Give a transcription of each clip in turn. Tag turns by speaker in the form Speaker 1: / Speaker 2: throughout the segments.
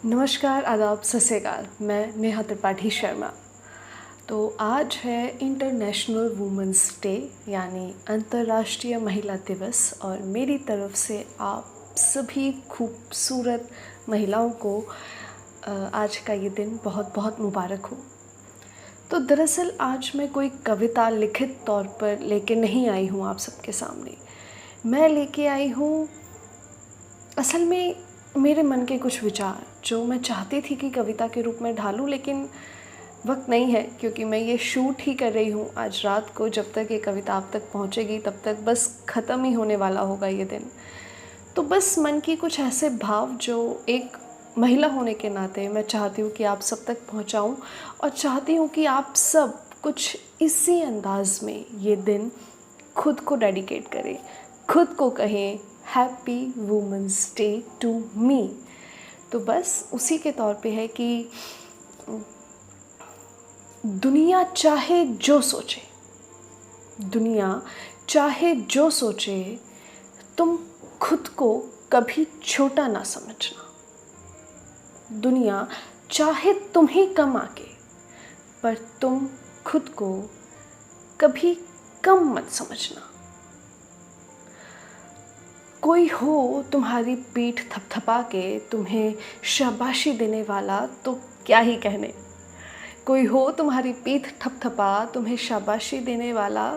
Speaker 1: नमस्कार, आदाब, सत श्री अकाल। मैं नेहा त्रिपाठी शर्मा। तो आज है इंटरनेशनल वुमेंस डे यानी अंतर्राष्ट्रीय महिला दिवस और मेरी तरफ से आप सभी खूबसूरत महिलाओं को आज का ये दिन बहुत बहुत मुबारक हो। तो दरअसल आज मैं कोई कविता लिखित तौर पर लेके नहीं आई हूँ आप सबके सामने। मैं लेके आई हूँ असल में मेरे मन के कुछ विचार जो मैं चाहती थी कि कविता के रूप में ढालूं, लेकिन वक्त नहीं है क्योंकि मैं ये शूट ही कर रही हूँ आज रात को। जब तक ये कविता आप तक पहुँचेगी तब तक बस ख़त्म ही होने वाला होगा ये दिन। तो बस मन की कुछ ऐसे भाव जो एक महिला होने के नाते मैं चाहती हूँ कि आप सब तक पहुँचाऊँ और चाहती हूँ कि आप सब कुछ इसी अंदाज में ये दिन खुद को डेडिकेट करें, खुद को कहें happy women's day to me. तो बस उसी के तौर पे है कि दुनिया चाहे जो सोचे, दुनिया चाहे जो सोचे, तुम खुद को कभी छोटा ना समझना। दुनिया चाहे तुम्हें कम आके, पर तुम खुद को कभी कम मत समझना। कोई हो तुम्हारी पीठ थपथपा के तुम्हें शाबाशी देने वाला तो क्या ही कहने। कोई हो तुम्हारी पीठ थपथपा तुम्हें शाबाशी देने वाला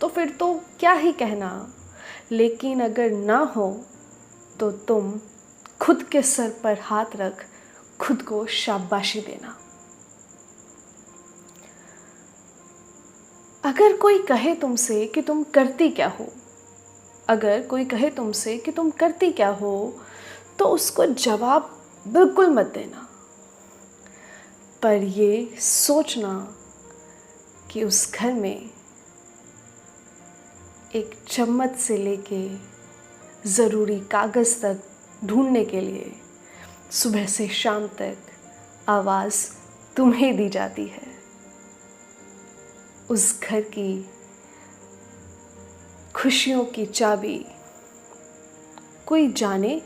Speaker 1: तो फिर तो क्या ही कहना। लेकिन अगर ना हो तो तुम खुद के सर पर हाथ रख खुद को शाबाशी देना। अगर कोई कहे तुमसे कि तुम करती क्या हो, अगर कोई कहे तुमसे कि तुम करती क्या हो, तो उसको जवाब बिल्कुल मत देना, पर ये सोचना कि उस घर में एक चम्मच से लेके ज़रूरी कागज़ तक ढूंढने के लिए सुबह से शाम तक आवाज़ तुम्हें दी जाती है। उस घर की खुशियों की चाबी कोई जाने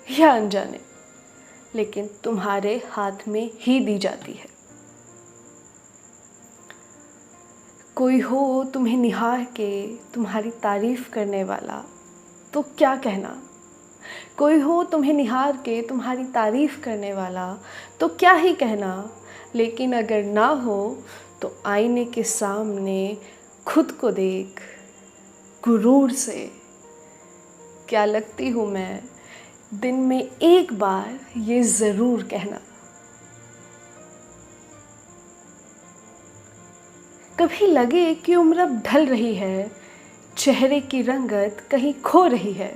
Speaker 1: या अनजाने, लेकिन तुम्हारे हाथ में ही दी जाती है। कोई हो तुम्हें निहार के तुम्हारी तारीफ़ करने वाला तो क्या कहना। कोई हो तुम्हें निहार के तुम्हारी तारीफ़ करने वाला तो क्या ही कहना। लेकिन अगर ना हो तो आईने के सामने खुद को देख गुरूर से, क्या लगती हूँ मैं, दिन में एक बार ये ज़रूर कहना। कभी लगे कि उम्र अब ढल रही है, चेहरे की रंगत कहीं खो रही है।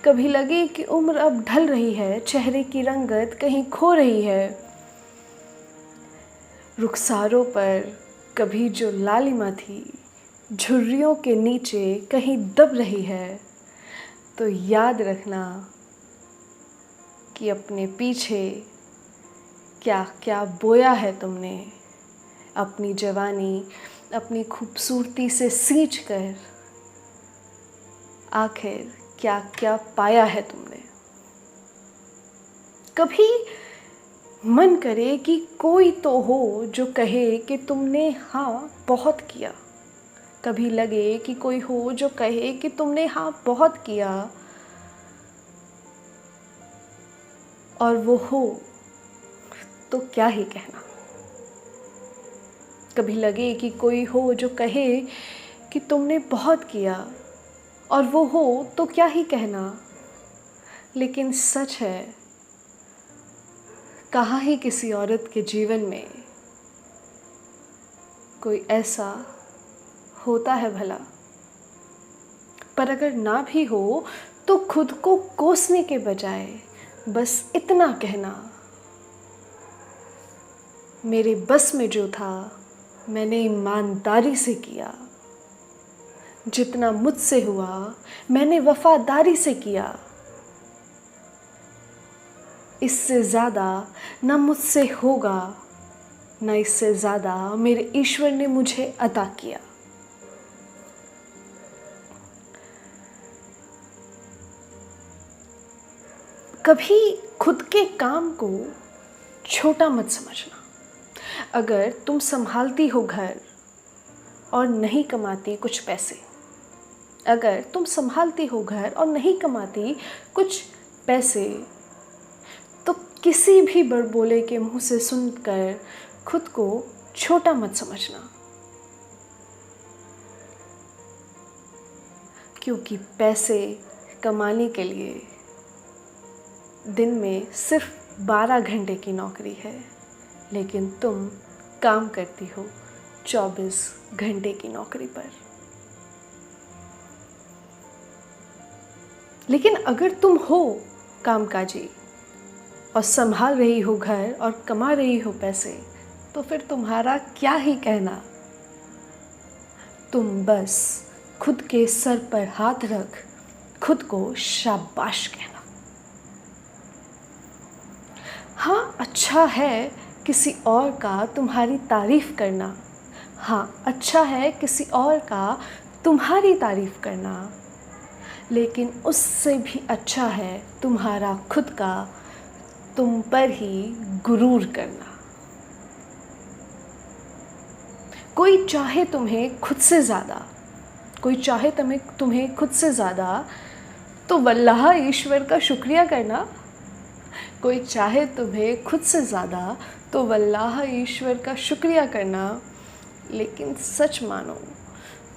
Speaker 1: कभी लगे कि उम्र अब ढल रही है, चेहरे की रंगत कहीं खो रही है। रुखसारों पर कभी जो लालिमा थी, झुर्रियों के नीचे कहीं दब रही है। तो याद रखना कि अपने पीछे क्या क्या बोया है तुमने। अपनी जवानी अपनी खूबसूरती से सींच कर आखिर क्या क्या पाया है तुमने। कभी मन करे कि कोई तो हो जो कहे कि तुमने हाँ बहुत किया। कभी लगे कि कोई हो जो कहे कि तुमने हाँ बहुत किया, और वो हो तो क्या ही कहना। कभी लगे कि कोई हो जो कहे कि तुमने बहुत किया, और वो हो तो क्या ही कहना। लेकिन सच है, कहाँ ही किसी औरत के जीवन में कोई ऐसा होता है भला। पर अगर ना भी हो तो खुद को कोसने के बजाय बस इतना कहना, मेरे बस में जो था मैंने ईमानदारी से किया। जितना मुझसे हुआ मैंने वफादारी से किया। इससे ज़्यादा ना मुझसे होगा, ना इससे ज़्यादा मेरे ईश्वर ने मुझे अता किया। कभी खुद के काम को छोटा मत समझना। अगर तुम संभालती हो घर और नहीं कमाती कुछ पैसे, अगर तुम संभालती हो घर और नहीं कमाती कुछ पैसे, तो किसी भी बड़बोले के मुंह से सुनकर खुद को छोटा मत समझना। क्योंकि पैसे कमाने के लिए दिन में सिर्फ 12 घंटे की नौकरी है, लेकिन तुम काम करती हो 24 घंटे की नौकरी पर। लेकिन अगर तुम हो कामकाजी और संभाल रही हो घर और कमा रही हो पैसे, तो फिर तुम्हारा क्या ही कहना। तुम बस खुद के सर पर हाथ रख खुद को शाबाश कहना। हाँ, अच्छा है किसी और का तुम्हारी तारीफ़ करना। हाँ, अच्छा है किसी और का तुम्हारी तारीफ़ करना, लेकिन उससे भी अच्छा है तुम्हारा खुद का तुम पर ही गुरूर करना। कोई चाहे तुम्हें खुद से ज़्यादा, कोई चाहे तुम्हें खुद से ज़्यादा, तो वल्लाह ईश्वर का शुक्रिया करना। कोई चाहे तुम्हें खुद से ज़्यादा, तो वल्लाह ईश्वर का शुक्रिया करना। लेकिन सच मानो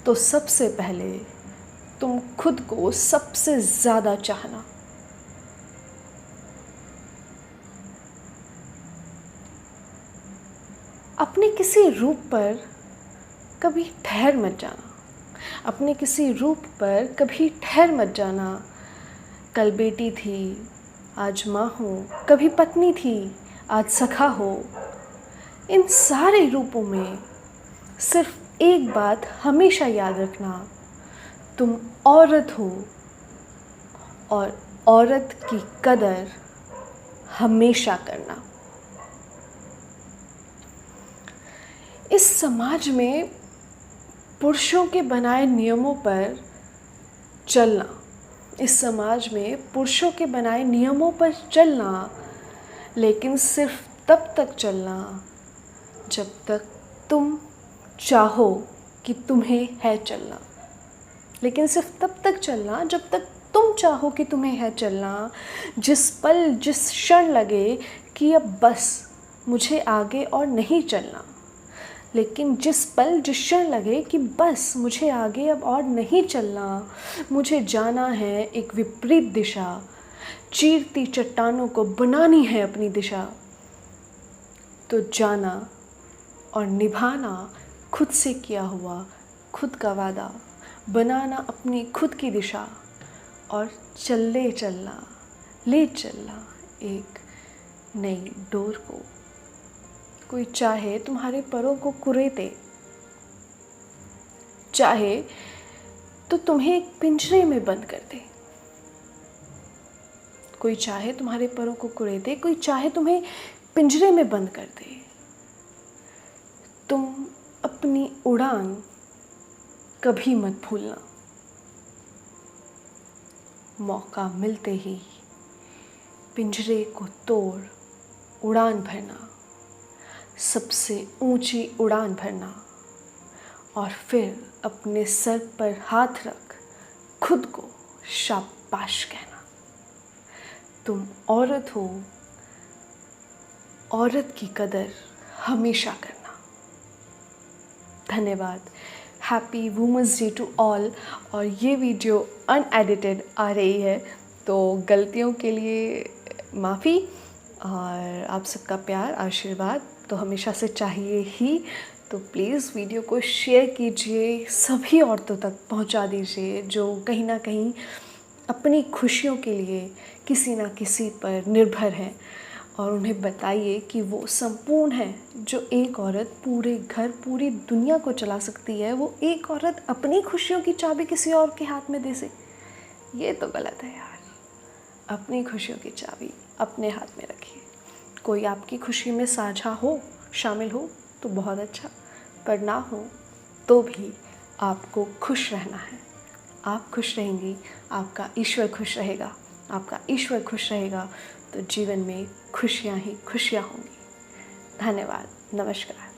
Speaker 1: तो सबसे पहले तुम खुद को सबसे ज़्यादा चाहना। अपने किसी रूप पर कभी ठहर मत जाना। अपने किसी रूप पर कभी ठहर मत जाना। कल बेटी थी, आज माँ हो, कभी पत्नी थी, आज सखा हो। इन सारे रूपों में सिर्फ एक बात हमेशा याद रखना, तुम औरत हो और औरत की कदर हमेशा करना। इस समाज में पुरुषों के बनाए नियमों पर चलना, इस समाज में पुरुषों के बनाए नियमों पर चलना, लेकिन सिर्फ तब तक चलना जब तक तुम चाहो कि तुम्हें है चलना। लेकिन सिर्फ तब तक चलना जब तक तुम चाहो कि तुम्हें है चलना। जिस पल जिस क्षण लगे कि अब बस मुझे आगे और नहीं चलना, लेकिन जिस पल जिस क्षण लगे कि बस मुझे आगे अब और नहीं चलना, मुझे जाना है एक विपरीत दिशा, चीरती चट्टानों को बनानी है अपनी दिशा, तो जाना और निभाना खुद से किया हुआ खुद का वादा, बनाना अपनी खुद की दिशा और ले चलना एक नई डोर को। कोई चाहे तुम्हारे पैरों को कुरेदे, चाहे तो तुम्हें एक पिंजरे में बंद कर दे। कोई चाहे तुम्हारे पैरों को कुरेदे, कोई चाहे तुम्हें पिंजरे में बंद कर दे। तुम अपनी उड़ान कभी मत भूलना। मौका मिलते ही पिंजरे को तोड़ उड़ान भरना, सबसे ऊंची उड़ान भरना, और फिर अपने सर पर हाथ रख खुद को शाबाश कहना। तुम औरत हो, औरत की कदर हमेशा करना। धन्यवाद। Happy women's day to all. और ये वीडियो अनएडिटेड आ रही है, तो गलतियों के लिए माफ़ी, और आप सबका प्यार आशीर्वाद तो हमेशा से चाहिए ही। तो प्लीज़ वीडियो को शेयर कीजिए, सभी औरतों तक पहुंचा दीजिए जो कहीं ना कहीं अपनी खुशियों के लिए किसी ना किसी पर निर्भर हैं, और उन्हें बताइए कि वो संपूर्ण है। जो एक औरत पूरे घर पूरी दुनिया को चला सकती है, वो एक औरत अपनी खुशियों की चाबी किसी और के हाथ में दे से, ये तो गलत है यार। अपनी खुशियों की चाबी अपने हाथ में रखिए। कोई आपकी खुशी में साझा हो, शामिल हो तो बहुत अच्छा, पर ना हो तो भी आपको खुश रहना है। आप खुश रहेंगी, आपका ईश्वर खुश रहेगा। आपका ईश्वर खुश रहेगा तो जीवन में खुशियाँ ही खुशियाँ होंगी। धन्यवाद। नमस्कार।